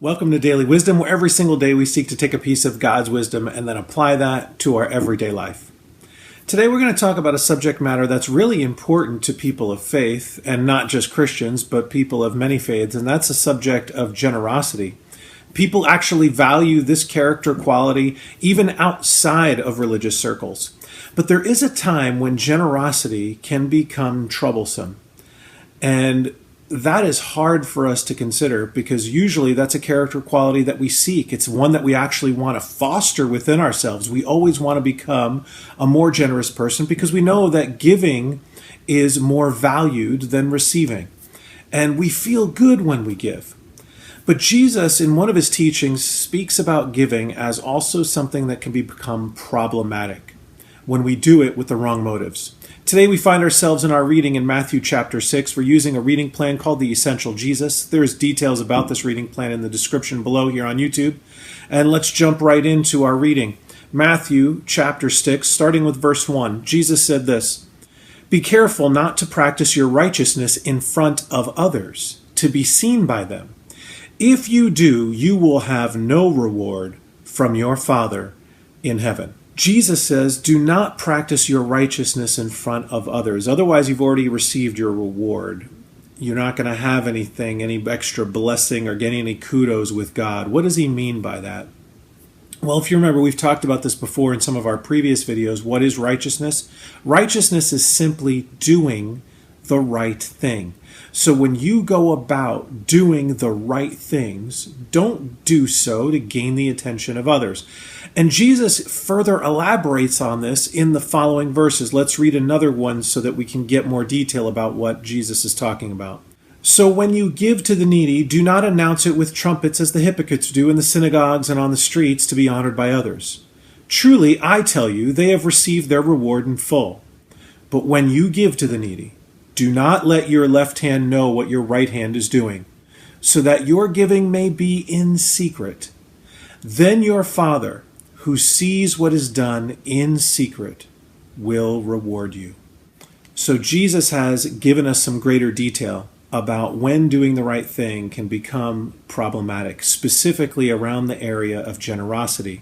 Welcome to Daily Wisdom, where every single day we seek to take a piece of God's wisdom and then apply that to our everyday life. Today we're going to talk about a subject matter that's really important to people of faith, and not just Christians, but people of many faiths, and that's the subject of generosity. People actually value this character quality even outside of religious circles. But there is a time when generosity can become troublesome. And that is hard for us to consider because usually that's a character quality that we seek. It's one that we actually want to foster within ourselves. We always want to become a more generous person because we know that giving is more valued than receiving. And we feel good when we give. But Jesus, in one of his teachings, speaks about giving as also something that can become problematic when we do it with the wrong motives. Today we find ourselves in our reading in Matthew chapter 6. We're using a reading plan called The Essential Jesus. There's details about this reading plan in the description below here on YouTube. And let's jump right into our reading. Matthew chapter 6, starting with verse 1. Jesus said this, "Be careful not to practice your righteousness in front of others, to be seen by them. If you do, you will have no reward from your Father in heaven." Jesus says, do not practice your righteousness in front of others. Otherwise, you've already received your reward. You're not going to have anything, any extra blessing or getting any kudos with God. What does he mean by that? Well, if you remember, we've talked about this before in some of our previous videos. What is righteousness? Righteousness is simply doing the right thing. So when you go about doing the right things, don't do so to gain the attention of others. And Jesus further elaborates on this in the following verses. Let's read another one so that we can get more detail about what Jesus is talking about. "So when you give to the needy, do not announce it with trumpets as the hypocrites do in the synagogues and on the streets to be honored by others. Truly, I tell you, they have received their reward in full. But when you give to the needy, do not let your left hand know what your right hand is doing, so that your giving may be in secret. Then your Father, who sees what is done in secret, will reward you." So Jesus has given us some greater detail about when doing the right thing can become problematic, specifically around the area of generosity.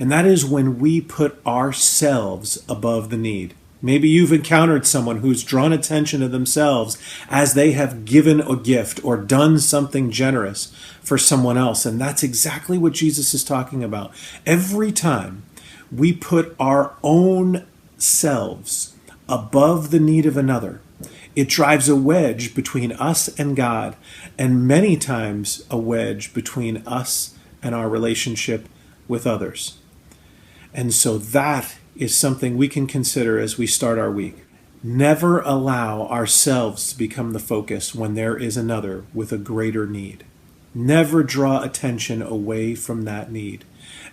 And that is when we put ourselves above the need. Maybe you've encountered someone who's drawn attention to themselves as they have given a gift or done something generous for someone else. And that's exactly what Jesus is talking about. Every time we put our own selves above the need of another, it drives a wedge between us and God, and many times a wedge between us and our relationship with others. And so that is something we can consider as we start our week. Never allow ourselves to become the focus when there is another with a greater need. Never draw attention away from that need.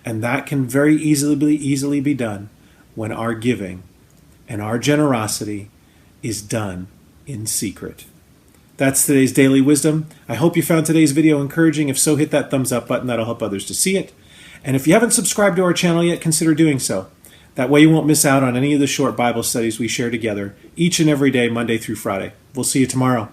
And that can very easily be done when our giving and our generosity is done in secret. That's today's Daily Wisdom. I hope you found today's video encouraging. If so, hit that thumbs up button. That'll help others to see it. And if you haven't subscribed to our channel yet, consider doing so. That way you won't miss out on any of the short Bible studies we share together each and every day, Monday through Friday. We'll see you tomorrow.